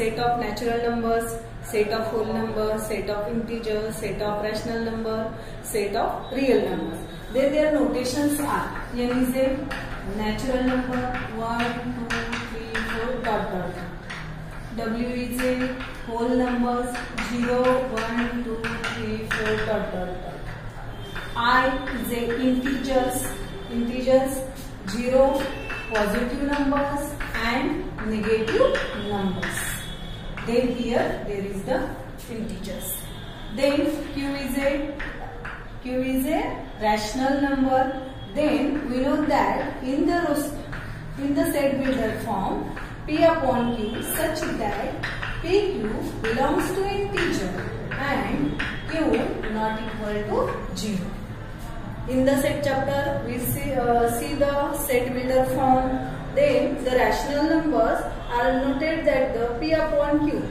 set of natural numbers, set of whole numbers, set of integers, set of rational number, set of real numbers. Then their notations are: n is a natural number 1, 2, 3, 4 dot dot. W is a whole numbers 0, 1, 2, 3, 4 dot dot dot. I is a integers 0, positive numbers and negative numbers. Then here there is the integers. Then Q is a rational number. Then we know that in the set builder form P upon Q such that PQ belongs to integer and Q not equal to 0. In the set chapter we see the set builder form. Then the rational numbers are noted that the P upon Q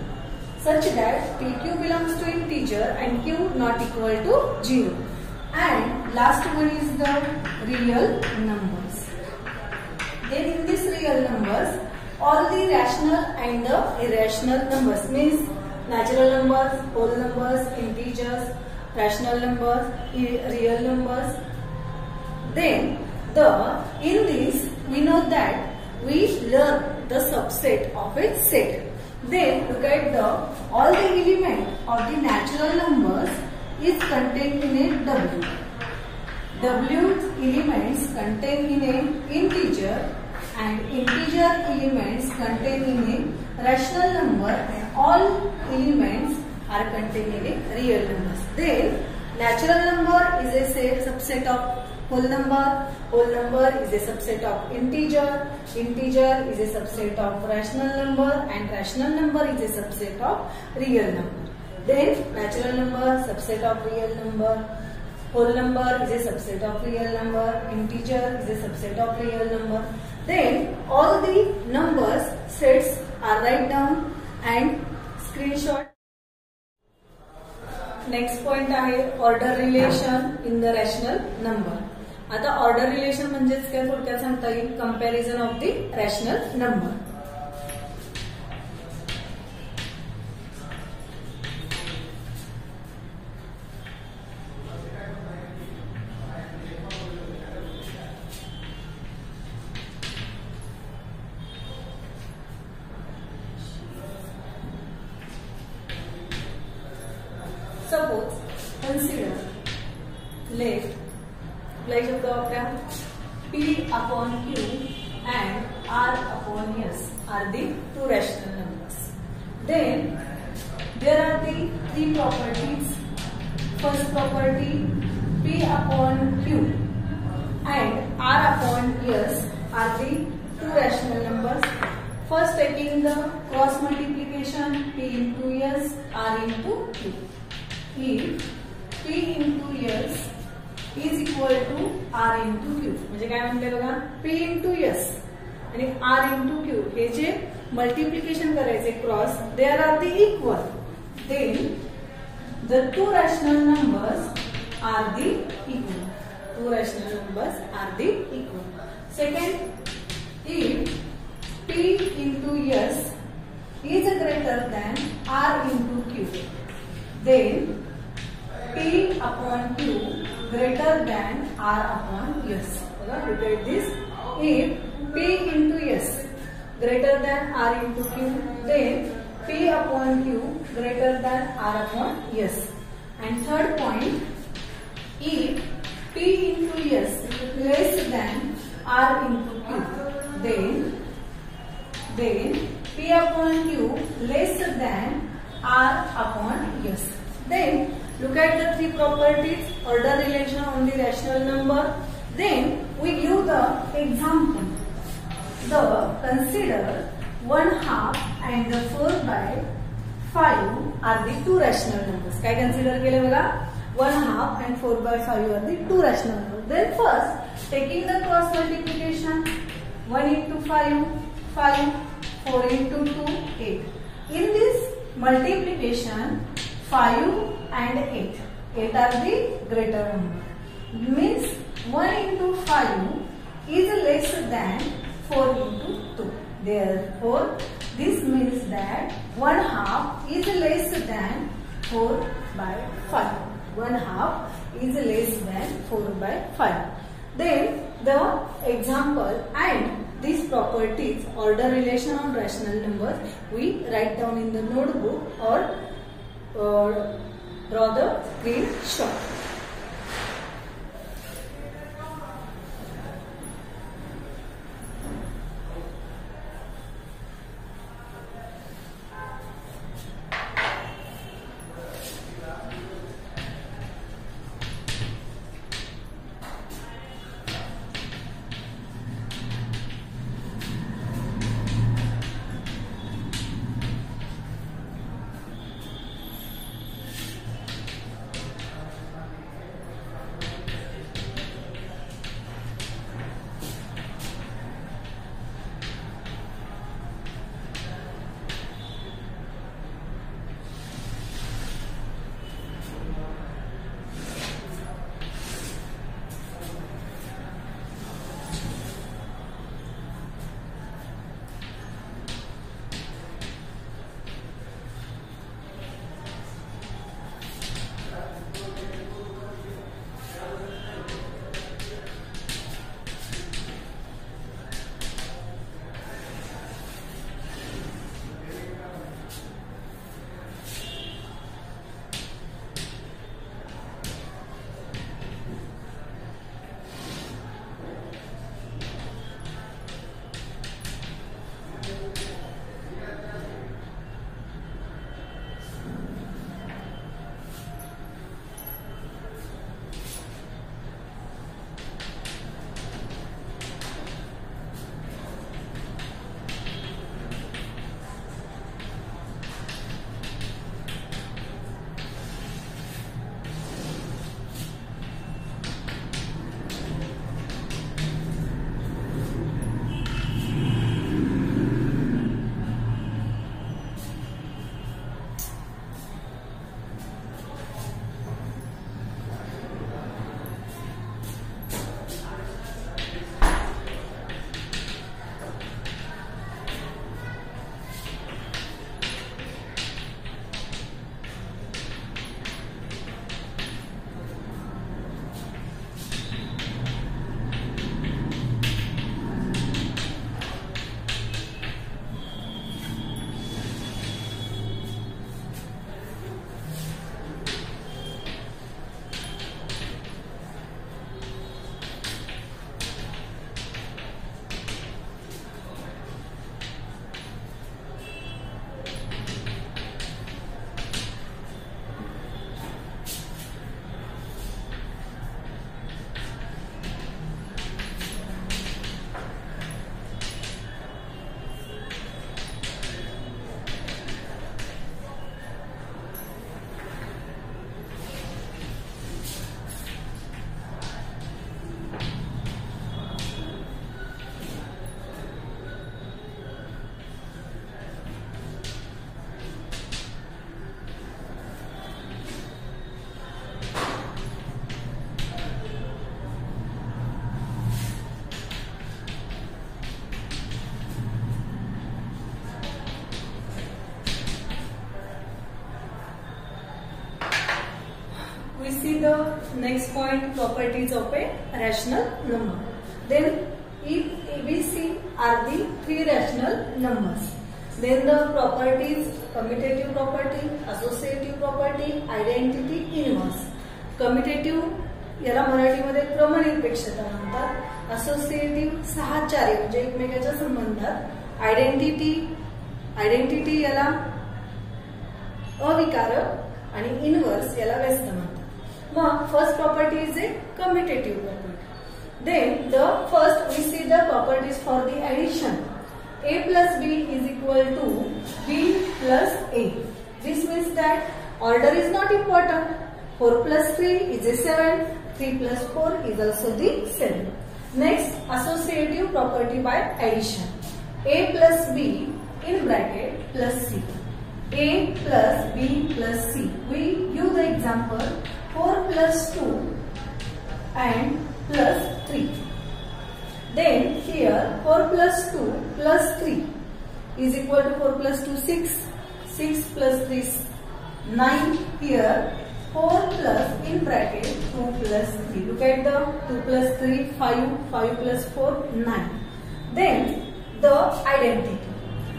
such that PQ belongs to integer and Q not equal to 0. And last one is the real numbers. Then in this real numbers, all the rational and the irrational numbers means natural numbers, whole numbers, integers, rational numbers, real numbers. Then in this we know that we learn the subset of its set. Then look at all the element of the natural numbers is contained in a W. W elements contained in a integer and integer elements contained in a rational number and all elements are contained in a real numbers. Then natural number is a subset of whole number is a subset of integer is a subset of rational number and rational number is a subset of real number. Then natural number subset of real number, whole number is a subset of real number, integer is a subset of real number. Then all the numbers sets are write down and screenshot. Next point आहे order relation in the rational number. आता order relation म्हणजेच काय थोडक्यात सांगता येईल comparison of the rational number. Suppose consider let शब्द वापरा P upon Q and R upon S are the two rational numbers. Then there are the three properties. First property, P upon Q and R upon S are the two rational numbers. First taking the cross multiplication P into S, R into Q. If P into S is equal to R into Q म्हणजे काय म्हणते बघा P into S आणि R into Q हे जे multiplication करायचे cross there are the equal then the two rational numbers are the equal. Two rational numbers are the equal. Second, if P into S is greater than R into Q, then P upon Q greater than R upon S. Look at this. If P into S greater than R into Q, then P upon Q greater than R upon S. And third point, if P into S less than R into Q, then P upon Q less than R upon S. Then look at the three properties, order relation on the rational number. Then we give the example. Consider 1/2 and the 4/5 are the two rational numbers. काय consider केले बघा 1/2 and 4/5 are the two rational numbers. Then first taking the cross multiplication 1 into 5, 5, 4 into 2, 8. In this multiplication 5 and 8. 8 are the greater number. Means 1 into 5 is less than 4 into 2. Therefore, This means that 1/2 is less than 4/5. 1/2 is less than 4/5. Then the example and these properties, order relation on rational numbers, we write down in the notebook or draw the screenshot. We see the next point, properties of a rational number. Then if ABC are the three rational numbers, then the properties, commutative property, associative property, identity, inverse. Commutative याला मराठीमध्ये क्रमनिरपेक्षता म्हणतात. Associative साहचार्य म्हणजे एकमेकांच्या संबंधात. Identity याला अविकारक आणि inverse याला व्यस्त म्हणतात. मग first property is a commutative property. Then the first we see the properties for the addition. A plus B is equal to B plus A. This means that order is not important. 4 plus 3 is a 7. 3 plus 4 is also the 7. Next, associative property by addition. A plus B in bracket plus C. A plus B plus C. We use the example 4 plus 2 and plus 3. Then here 4 plus 2 plus 3. is equal to 4 plus 2 6. 6 plus 3 9. Here 4 plus in bracket 2 plus 3. Look at the 2 plus 3 5. 5 plus 4 9. Then the identity.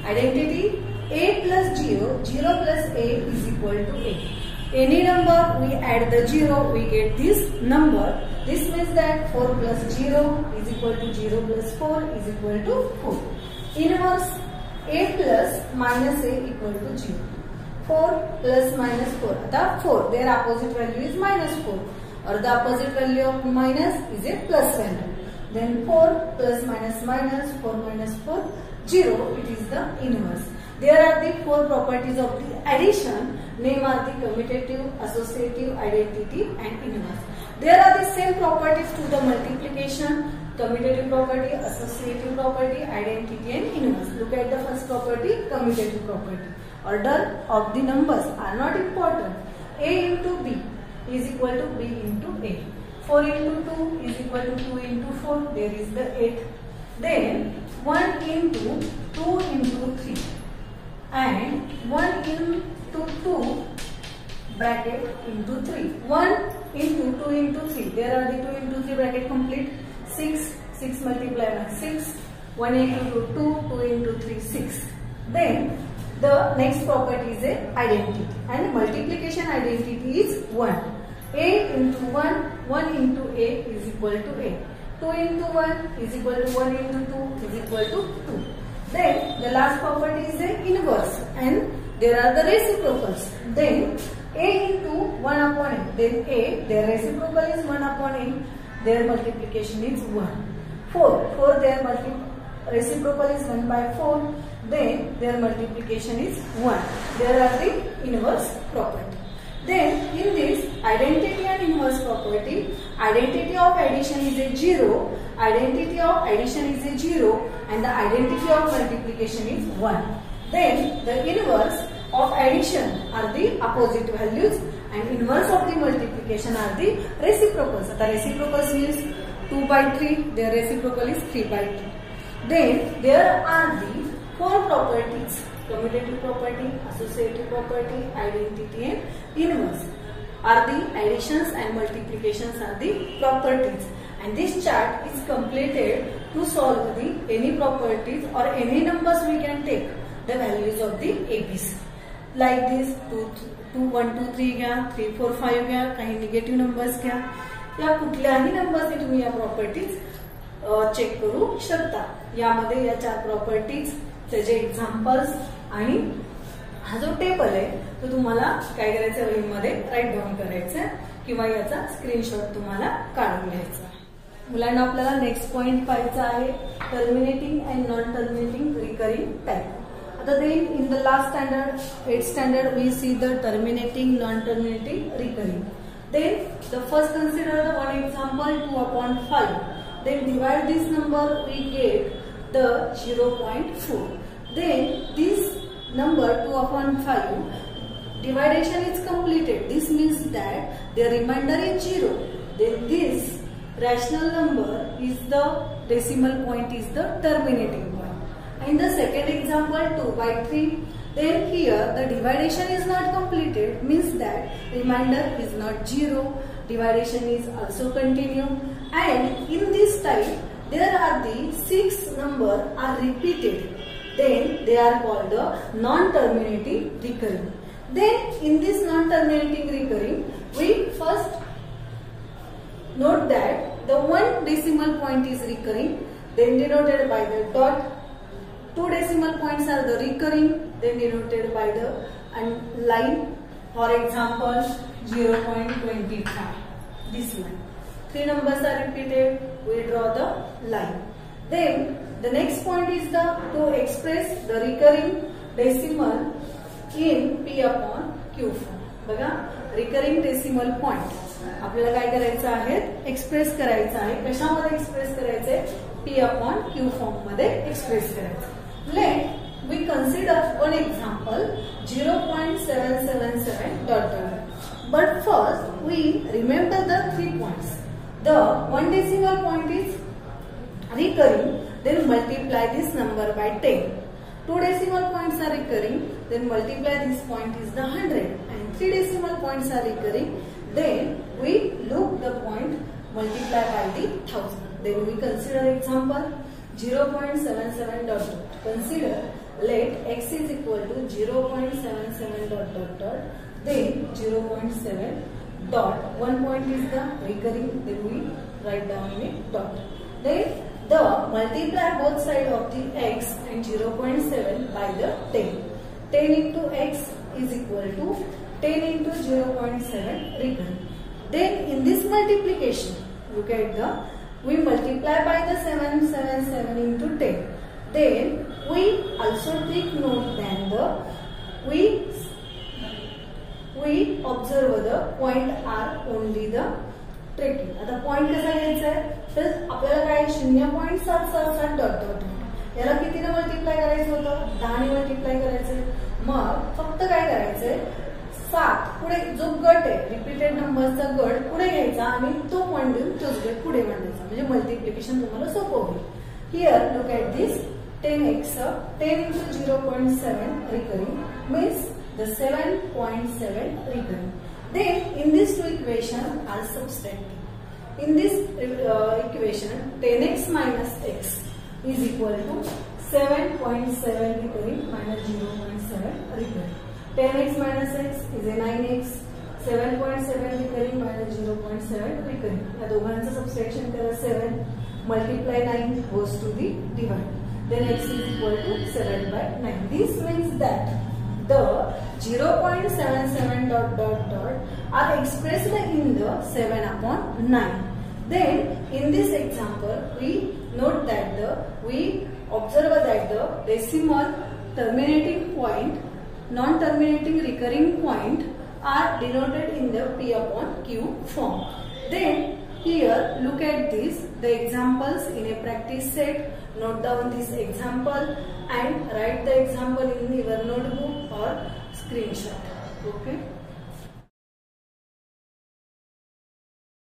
Identity a plus 0. 0 plus a is equal to a. Any number we add the 0, we get this number. This means that 4 plus 0 is equal to 0 plus 4 is equal to 4. Inverse a plus minus a equal to 0. 4 plus minus 4. The 4, their opposite value is minus 4. Or the opposite value of minus is a plus value. Then 4 plus minus minus, 4 minus 4, 0. It is the inverse. There are the 4 properties of the addition. Name are the commutative, associative, identity and inverse. There are the same properties to the multiplication. Commutative property, associative property, identity and inverse. Look at the first property, commutative property. Order of the numbers are not important. A into B is equal to B into A. 4 into 2 is equal to 2 into 4. There is the 8. Then 1 into 2 into 3. And 1 into 2 bracket into 3. 1 into 2 into 3. There are the 2 into 3 bracket complete. 6. 6 multiplied by 6. 1 into 2. 2 into 3. 6. Then the next property is a identity. And multiplication identity is 1. A into 1. 1 into A is equal to A. 2 into 1 is equal to 1 into 2 is equal to 2. Then the last property is the inverse and there are the reciprocals. Then A into 1 upon A. Then A, their reciprocal is 1 upon A. Their multiplication is 1. 4, their reciprocal is 1 by 4. Then their multiplication is 1. There are the inverse property. Then in this identity and inverse property, identity of addition is a 0, identity of addition is a 0 and the identity of multiplication is 1. Then the inverse of addition are the opposite values and inverse of the multiplication are the reciprocals. The reciprocals means 2 by 3, their reciprocal is 3 by 2. Then there are the 4 properties. Commutative property, associative property, identity and inverse are the additions and multiplications are the properties. And this chart is completed to solve the any properties or any numbers we can take the values of the ABs. Like this 2, 1, 2, 3 घ्या, 3, 4, 5 घ्या, काही negative numbers घ्या. या कुठल्याही नंबर्सने तुम्ही या properties check करू शकता. यामध्ये या 4 प्रॉपर्टीज त्याचे एक्झाम्पल्स आणि हा जो टेबल आहे तो तुम्हाला काय करायचं वहीमध्ये राईट डाऊन करायचं किंवा याचा स्क्रीनशॉट तुम्हाला काढून घ्यायचा. मुलांना आपल्याला नेक्स्ट पॉइंट पाहायचा आहे terminating and non terminating recurring type. आता then in the last standard 8th standard we see the terminating non terminating recurring. Then the first consider the one example 2 upon 5. Then divide this number we get the 0.4. Then this number 2 upon 5 dividation is completed. This means that the remainder is 0. Then this rational number is the decimal point is the terminating point. And the second example 2 by 3. Then here the dividation is not completed means that remainder is not 0. Dividation is also continue. And in this type there are the 6 number are repeated. Then they are called the non-terminating recurring. Then in this non-terminating recurring we first note that the one decimal point is recurring, then denoted by the dot. 2 decimal points are the recurring, then denoted by the line. For example 0.25. This line. 3 numbers are repeated, we draw the line. Then the next point is to express the recurring decimal in P upon Q form. बघा recurring decimal point आपल्याला काय करायचं आहे express करायचं आहे. कशामध्ये express करायचंय P upon Q form मध्ये एक्सप्रेस करायचं. Let we consider one example 0.777 dot. But first we remember the 3 points. The one decimal point is recurring, then multiply this number by 10. 2 decimal points are recurring, then multiply this point is the 100, and 3 decimal points are recurring, then we look the point multiply by the 1000. Then we consider example 0.77 dot dot. Consider let x is equal to 0.77 dot dot dot, then 0.7 dot, one point is the recurring, then we write down in a dot. Then the multiply both sides of the x and 0.7 by the 10. 10 into x is equal to 10 into 0.7 recurring. Then in this multiplication, look at we multiply by the 777 into 10. Then we also take note that we observe the point are only the tricky. आता point कसा घ्यायचा आहे तर आपल्याला काय 0.777 dot dot याला कितीने multiply करायचं होतं 10 ने मल्टिप्लाय करायचं. मग फक्त काय करायचंय 7 पुढे जो गट आहे रिपीटेड नंबरचा गट पुढे घ्यायचा आणि तो पॉइंट देऊन तोच गट पुढे मांडायचा म्हणजे मल्टिप्लिकेशन तुम्हाला सोपं होईल. Here look at this 10x 10 into 0.7 recurring means the 7.7 recurring. Then in these two equations are subtracted. In this equation 10x minus x is equal to 7.7 recurring minus 0.7 recurring. 10x minus x is a 9x. 7.7 recurring minus 0.7 recurring. या दोघांचं subtraction करा 7 multiply 9 goes to the divide. Then x is equal to 7 by 9. This means that the 0.77 dot dot dot are expressed in the 7 upon 9. Then in this example we note that we observe that the decimal terminating point, non-terminating recurring point are denoted in the P upon Q form. Then here look at this, the examples in a practice set. Note down this example and write the example in your notebook or screenshot. Okay.